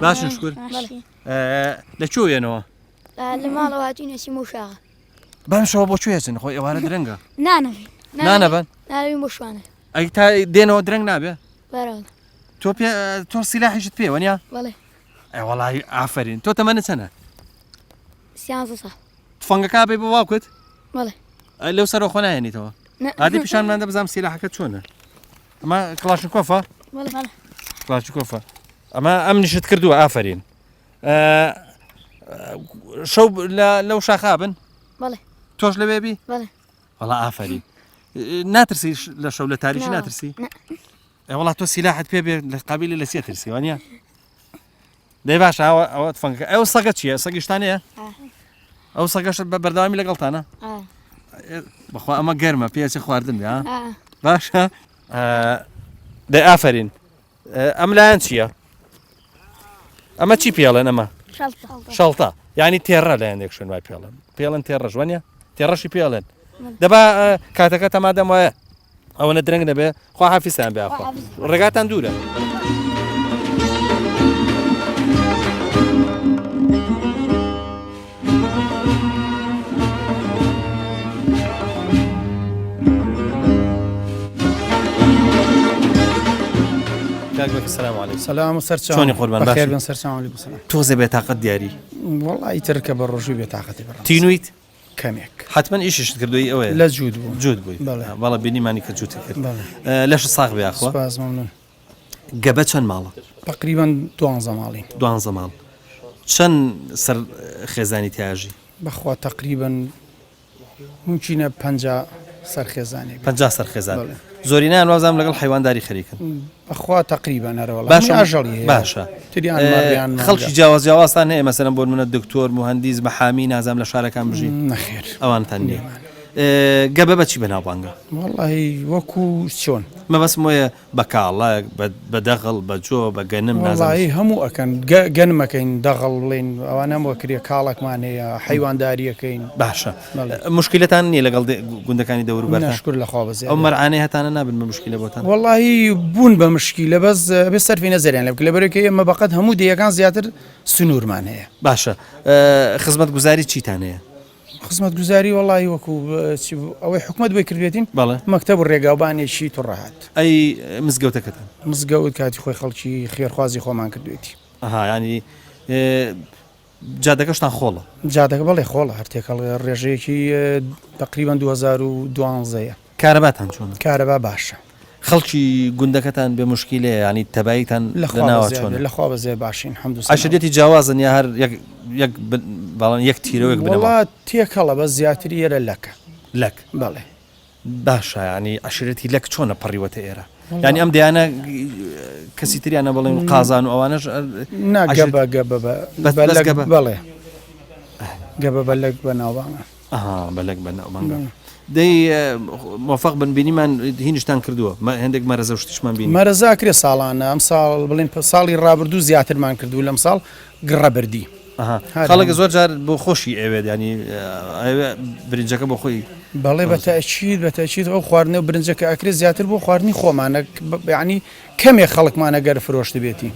باشن شکر لە کوێنەوە لە ماڵەوە هاتوینە سیمە و شاغە بەم شەوە بۆ کوێچن خۆی ئێوارە درەنگە نانەبن نانەبن ناوین بۆ شوانە ئەی تا دێنەوە درەنگ نابێ بەرەوە تۆ سیلاحیشت پێ وەنیا بەڵێ وەڵی ئافرین تۆ تەمەنە چەنە سیانزە ساڵ تفەنگەکە بێ بۆ واوکت بەڵێ لەو سەرۆ خۆ نایێنیتەوە عادی پیشانماندا بزانام سیلاحەکە چۆنە ئەمە کڵاشنکۆفە کڵاشنکۆفە ئەمە ئەم نیشت کردووە ئافرین شەو لەو شاخابن بەڵێ تۆش لەوێبی بەڵێ وەڵا ئافرین ناترسی لە شەو لە تاریکی ناترسی وڵات تۆ سیلاحت پێ بێ لە قابلی لە سێ ترسی وانە دەی باش ئەوە فەنکە ئەو سەگە چییە سەگیشتانەیە ئەو سەگەشت بە بەردەوامی لەگەڵتانە بەخوا ئەمە گەرمە پێچە خواردن بێ باشە دەی ئافرین ئەم لایەن چییە ئەمە چی پێڵێن ئەمە شەڵتە یعنی تێڕە لایەن یەکشن وای پێڵێن تێڕەش وانە تێڕەشی پێڵێن دەبا کاتەکە تەمادەم وایە ئەوەنە درەنگ نەبێ خوا حافیسان بێخوا ڕێگاتان دوورە السلام عليكم. سلام وسرچاو. شلوني قربان بخير بن سرچاو عليكم السلام. توزي بطاقة دياري. والله يتركب الرجوع بطاقتي برا. تينويت؟ كميك. حتما ايش تكردوي اوي؟ لا جود بو. جود بوي. بله. والله بيني ماني كجود تكرد. بله. ليش الصاغ يا اخوة؟ سباز ممنون. قبل شن ماله؟ تقريبا 12 مالين. 12 مال. شن سر خزاني تاجي؟ بخوا تقريبا ممكن 50 سر خزاني. 50 سر خزاني. زورينا الوازم لقل حيوان داري خريكن. أخوة تقريبا أنا والله. باشا أجلي. باشا. تري عن خلش جواز ثاني مثلا بقول من الدكتور مهندس محامي نازم لشارع كم بجي. نخير. أوان ثاني. قبل بتشي بنا بانجا. والله وكو شون. ما بس موية بكالله بدغل بجو بجنم نازم. والله همو أكن جنم كين دغل لين وأنا مو كريه كالك ماني حيوان داري كين. باشا. مشكلة ثانية لقل قلنا كان يدور برا. نشكر لخابز. عمر عانيها ثانا نابن بمشكلة بوتان. والله بون بمشكلة بس صار في نظر يعني لكن بركة ما بقت همو دي كان زيادة سنور معناها. باشا. خدمة جزاري شيء ثانية. خدمة جزاري والله وكو أو حكومة بكريتين. بله. مكتب الرقابة شيء تراحت. أي مسجوتة كتن. مسجود كاتي خوي خلشي خير خوازي خو مان كردويتي. يعني جادك اشتان خوله. جادك بالله خوله هرتيك الرجية كي تقريبا 2012. كهرباء شلون؟ كهرباء باشا. خلشي جندكتان بمشكلة يعني تبعيتان لخواب زي لخواب زي باشين الحمد لله. عشرتي جوازا يا هر يك بالان يك تيرو يك بنوا. والله تيك الله بس زياتري لك. لك. بالله. باشا يعني عشرتي لك شلون بريوة إيرا. يعني أمدي أنا كسيتري أنا بالله قازان وأنا. نا جبا بس جبا. بالله. جبا بلق بناوبان. بلق بناوبان. دي موفق بن بيني من هينشتان كردوه ما عندك مرزة وشتش من بيني مرزة كري صالنا أمثال بلين صالي رابردو زياتر ما نكردو لمثال قربردي خلق زوج جار بخوشي عباد يعني برنجك بخوي بالله بالتأكيد أو خوارني وبرنجك أكري زياتر بخوارني خو معنا يعني كم يخلق معنا قرف روش بيتي